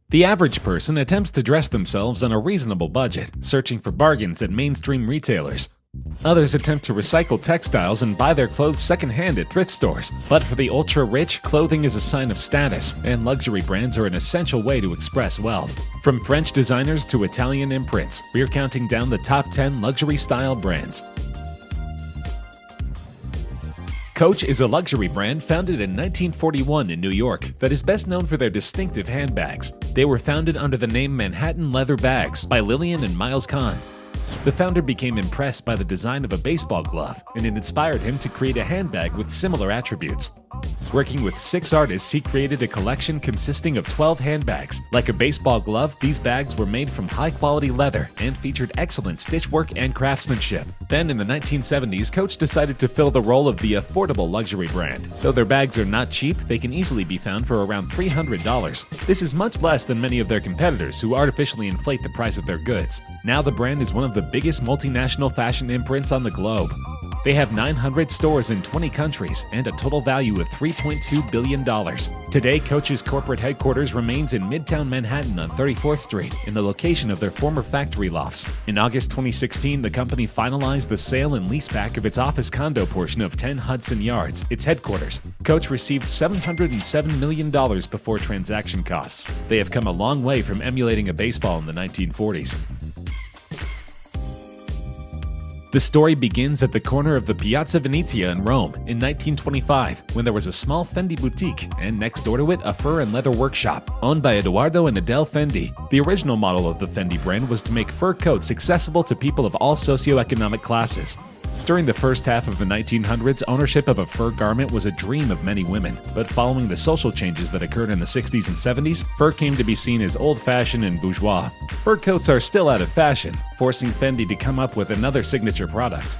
The average person attempts to dress themselves on a reasonable budget, searching for bargains at mainstream retailers. Others attempt to recycle textiles and buy their clothes secondhand at thrift stores. But for the ultra-rich, clothing is a sign of status, and luxury brands are an essential way to express wealth. From French designers to Italian imprints, we're counting down the top 10 luxury-style brands. Coach is a luxury brand founded in 1941 in New York that is best known for their distinctive handbags. They were founded under the name Manhattan Leather Bags by Lillian and Miles Kahn. The founder became impressed by the design of a baseball glove, and it inspired him to create a handbag with similar attributes. Working with 6 artists, he created a collection consisting of 12 handbags. Like a baseball glove, these bags were made from high-quality leather and featured excellent stitchwork and craftsmanship. Then, in the 1970s, Coach decided to fill the role of the affordable luxury brand. Though their bags are not cheap, they can easily be found for around $300. This is much less than many of their competitors who artificially inflate the price of their goods. Now the brand is one of the biggest multinational fashion imprints on the globe. They have 900 stores in 20 countries and a total value of $3.2 billion. Today, Coach's corporate headquarters remains in Midtown Manhattan on 34th Street, in the location of their former factory lofts. In August 2016, the company finalized the sale and leaseback of its office condo portion of 10 Hudson Yards, its headquarters. Coach received $707 million before transaction costs. They have come a long way from emulating a baseball in the 1940s. The story begins at the corner of the Piazza Venezia in Rome in 1925, when there was a small Fendi boutique, and next door to it, a fur and leather workshop, owned by Edoardo and Adele Fendi. The original model of the Fendi brand was to make fur coats accessible to people of all socioeconomic classes. During the first half of the 1900s, ownership of a fur garment was a dream of many women, but following the social changes that occurred in the 60s and 70s, fur came to be seen as old-fashioned and bourgeois. Fur coats are still out of fashion, forcing Fendi to come up with another signature product.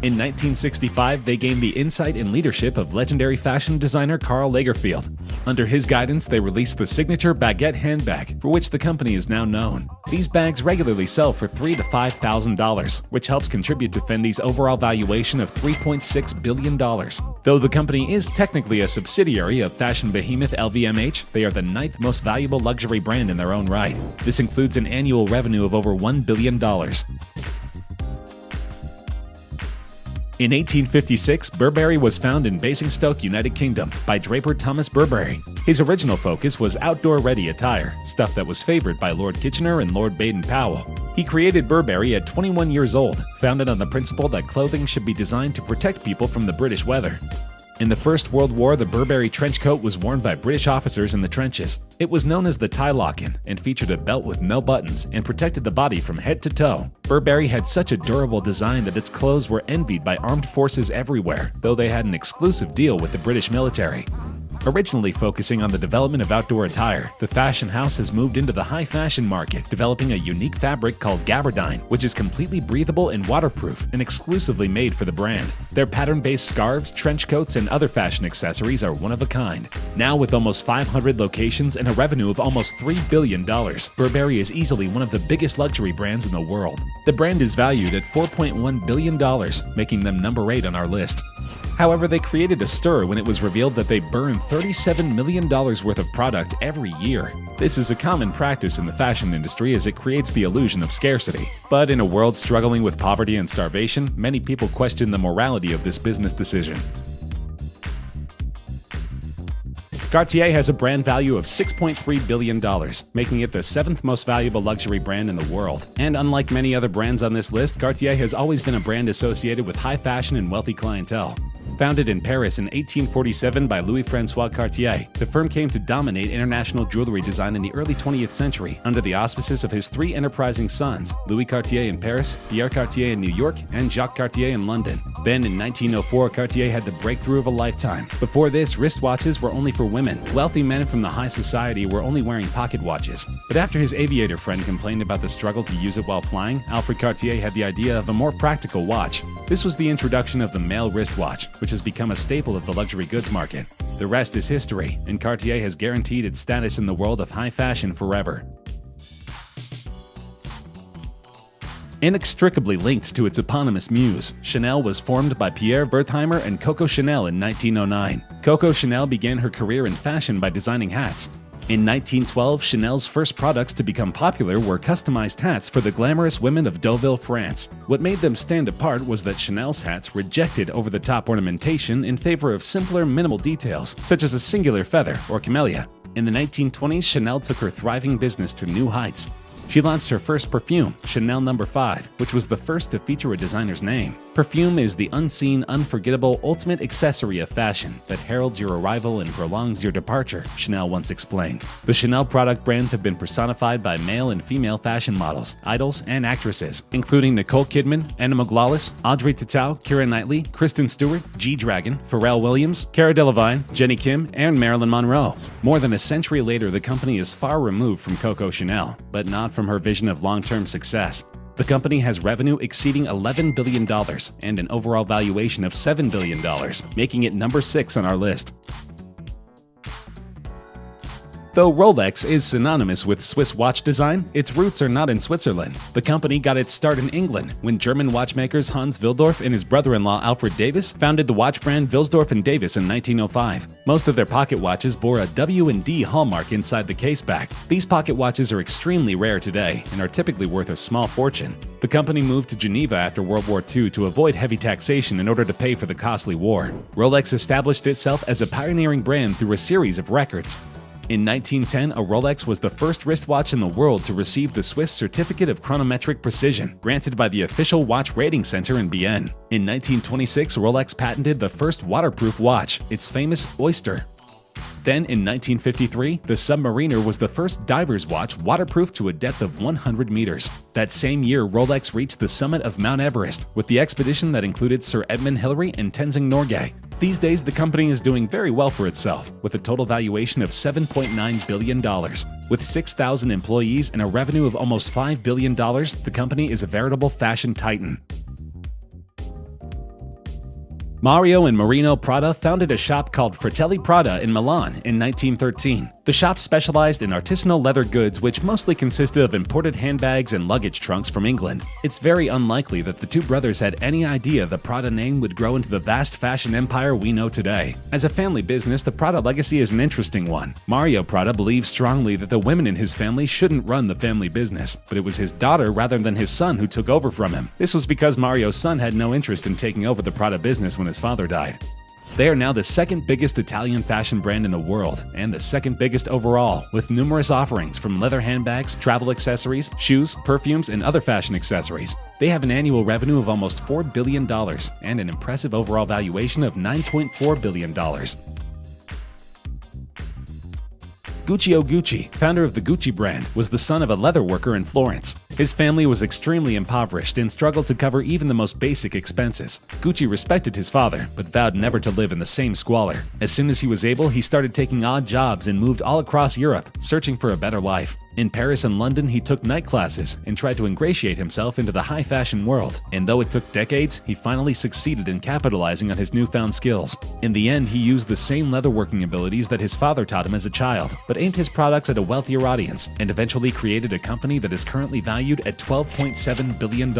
In 1965, they gained the insight and leadership of legendary fashion designer Karl Lagerfeld. Under his guidance, they released the signature baguette handbag, for which the company is now known. These bags regularly sell for $3,000 to $5,000, which helps contribute to Fendi's overall valuation of $3.6 billion. Though the company is technically a subsidiary of fashion behemoth LVMH, they are the 9th most valuable luxury brand in their own right. This includes an annual revenue of over $1 billion. In 1856, Burberry was founded in Basingstoke, United Kingdom, by draper Thomas Burberry. His original focus was outdoor-ready attire, stuff that was favored by Lord Kitchener and Lord Baden-Powell. He created Burberry at 21 years old, founded on the principle that clothing should be designed to protect people from the British weather. In the First World War, the Burberry trench coat was worn by British officers in the trenches. It was known as the tie-lock-in and featured a belt with no buttons and protected the body from head to toe. Burberry had such a durable design that its clothes were envied by armed forces everywhere, though they had an exclusive deal with the British military. Originally focusing on the development of outdoor attire, the fashion house has moved into the high fashion market, developing a unique fabric called gabardine, which is completely breathable and waterproof and exclusively made for the brand. Their pattern-based scarves, trench coats, and other fashion accessories are one of a kind. Now with almost 500 locations and a revenue of almost $3 billion, Burberry is easily one of the biggest luxury brands in the world. The brand is valued at $4.1 billion, making them number 8 on our list. However, they created a stir when it was revealed that they burn $37 million worth of product every year. This is a common practice in the fashion industry as it creates the illusion of scarcity. But in a world struggling with poverty and starvation, many people question the morality of this business decision. Cartier has a brand value of $6.3 billion, making it the 7th most valuable luxury brand in the world. And unlike many other brands on this list, Cartier has always been a brand associated with high fashion and wealthy clientele. Founded in Paris in 1847 by Louis-François Cartier, the firm came to dominate international jewelry design in the early 20th century under the auspices of his 3 enterprising sons, Louis Cartier in Paris, Pierre Cartier in New York, and Jacques Cartier in London. Then in 1904, Cartier had the breakthrough of a lifetime. Before this, wristwatches were only for women. Wealthy men from the high society were only wearing pocket watches. But after his aviator friend complained about the struggle to use it while flying, Alfred Cartier had the idea of a more practical watch. This was the introduction of the male wristwatch, which has become a staple of the luxury goods market. The rest is history, and Cartier has guaranteed its status in the world of high fashion forever. Inextricably linked to its eponymous muse, Chanel was formed by Pierre Wertheimer and Coco Chanel in 1909. Coco Chanel began her career in fashion by designing hats. In 1912, Chanel's first products to become popular were customized hats for the glamorous women of Deauville, France. What made them stand apart was that Chanel's hats rejected over-the-top ornamentation in favor of simpler, minimal details, such as a singular feather or camellia. In the 1920s, Chanel took her thriving business to new heights. She launched her first perfume, Chanel No. 5, which was the first to feature a designer's name. Perfume is the unseen, unforgettable, ultimate accessory of fashion that heralds your arrival and prolongs your departure, Chanel once explained. The Chanel product brands have been personified by male and female fashion models, idols, and actresses, including Nicole Kidman, Anna Muglalis, Audrey Tautou, Keira Knightley, Kristen Stewart, G-Dragon, Pharrell Williams, Cara Delevingne, Jenny Kim, and Marilyn Monroe. More than a century later, the company is far removed from Coco Chanel, but not from her vision of long-term success. The company has revenue exceeding $11 billion and an overall valuation of $7 billion, making it number 6 on our list. Though Rolex is synonymous with Swiss watch design, its roots are not in Switzerland. The company got its start in England when German watchmakers Hans Wilsdorf and his brother-in-law Alfred Davis founded the watch brand Wilsdorf & Davis in 1905. Most of their pocket watches bore a W&D hallmark inside the case back. These pocket watches are extremely rare today and are typically worth a small fortune. The company moved to Geneva after World War II to avoid heavy taxation in order to pay for the costly war. Rolex established itself as a pioneering brand through a series of records. In 1910, a Rolex was the first wristwatch in the world to receive the Swiss Certificate of Chronometric Precision, granted by the official watch rating center in Bienne. In 1926, Rolex patented the first waterproof watch, its famous Oyster. Then, in 1953, the Submariner was the first diver's watch waterproof to a depth of 100 meters. That same year, Rolex reached the summit of Mount Everest with the expedition that included Sir Edmund Hillary and Tenzing Norgay. These days, the company is doing very well for itself, with a total valuation of $7.9 billion. With 6,000 employees and a revenue of almost $5 billion, the company is a veritable fashion titan. Mario and Marino Prada founded a shop called Fratelli Prada in Milan in 1913. The shop specialized in artisanal leather goods which mostly consisted of imported handbags and luggage trunks from England. It's very unlikely that the two brothers had any idea the Prada name would grow into the vast fashion empire we know today. As a family business, the Prada legacy is an interesting one. Mario Prada believes strongly that the women in his family shouldn't run the family business, but it was his daughter rather than his son who took over from him. This was because Mario's son had no interest in taking over the Prada business when his father died. They are now the second biggest Italian fashion brand in the world, and the second biggest overall, with numerous offerings from leather handbags, travel accessories, shoes, perfumes, and other fashion accessories. They have an annual revenue of almost $4 billion and an impressive overall valuation of $9.4 billion. Guccio Gucci, founder of the Gucci brand, was the son of a leather worker in Florence. His family was extremely impoverished and struggled to cover even the most basic expenses. Gucci respected his father, but vowed never to live in the same squalor. As soon as he was able, he started taking odd jobs and moved all across Europe, searching for a better life. In Paris and London, he took night classes and tried to ingratiate himself into the high fashion world. And though it took decades, he finally succeeded in capitalizing on his newfound skills. In the end, he used the same leatherworking abilities that his father taught him as a child, but aimed his products at a wealthier audience, and eventually created a company that is currently valued at $12.7 billion.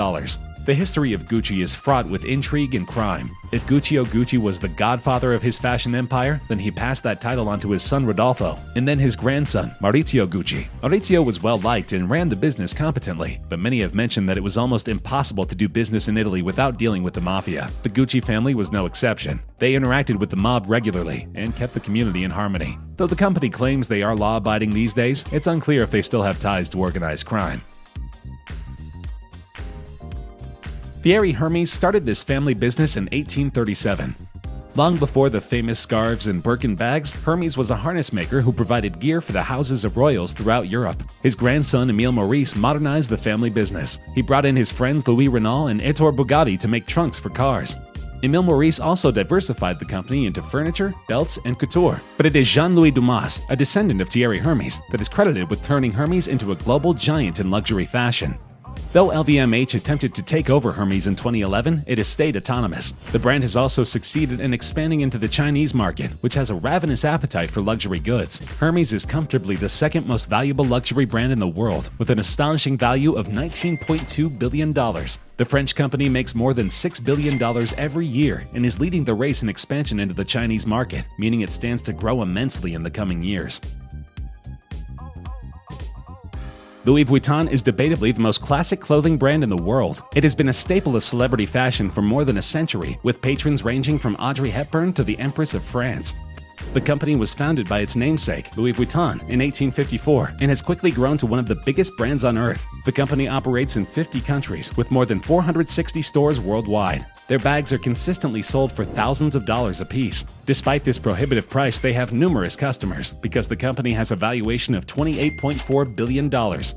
The history of Gucci is fraught with intrigue and crime. If Guccio Gucci was the godfather of his fashion empire, then he passed that title on to his son Rodolfo, and then his grandson, Maurizio Gucci. Maurizio was well-liked and ran the business competently, but many have mentioned that it was almost impossible to do business in Italy without dealing with the mafia. The Gucci family was no exception. They interacted with the mob regularly and kept the community in harmony. Though the company claims they are law-abiding these days, it's unclear if they still have ties to organized crime. Thierry Hermes started this family business in 1837. Long before the famous scarves and Birkin bags, Hermes was a harness maker who provided gear for the houses of royals throughout Europe. His grandson Emile Maurice modernized the family business. He brought in his friends Louis Renault and Ettore Bugatti to make trunks for cars. Emile Maurice also diversified the company into furniture, belts, and couture. But it is Jean-Louis Dumas, a descendant of Thierry Hermes, that is credited with turning Hermes into a global giant in luxury fashion. Though LVMH attempted to take over Hermes in 2011, it has stayed autonomous. The brand has also succeeded in expanding into the Chinese market, which has a ravenous appetite for luxury goods. Hermes is comfortably the second most valuable luxury brand in the world, with an astonishing value of $19.2 billion. The French company makes more than $6 billion every year and is leading the race in expansion into the Chinese market, meaning it stands to grow immensely in the coming years. Louis Vuitton is debatably the most classic clothing brand in the world. It has been a staple of celebrity fashion for more than a century, with patrons ranging from Audrey Hepburn to the Empress of France. The company was founded by its namesake, Louis Vuitton, in 1854 and has quickly grown to one of the biggest brands on earth. The company operates in 50 countries with more than 460 stores worldwide. Their bags are consistently sold for thousands of dollars apiece. Despite this prohibitive price, they have numerous customers because the company has a valuation of $28.4 billion,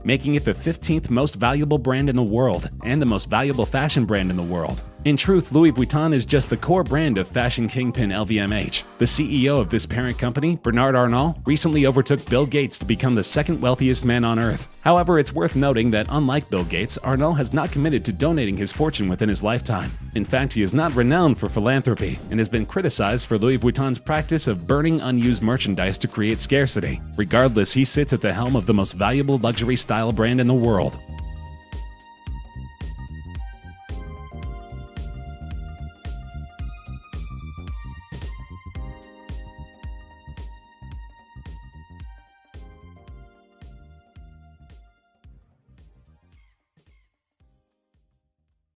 making it the 15th most valuable brand in the world and the most valuable fashion brand in the world. In truth, Louis Vuitton is just the core brand of fashion kingpin LVMH. The CEO of this parent company, Bernard Arnault, recently overtook Bill Gates to become the second wealthiest man on earth. However, it's worth noting that unlike Bill Gates, Arnault has not committed to donating his fortune within his lifetime. In fact, he is not renowned for philanthropy and has been criticized for Louis Vuitton's practice of burning unused merchandise to create scarcity. Regardless, he sits at the helm of the most valuable luxury style brand in the world.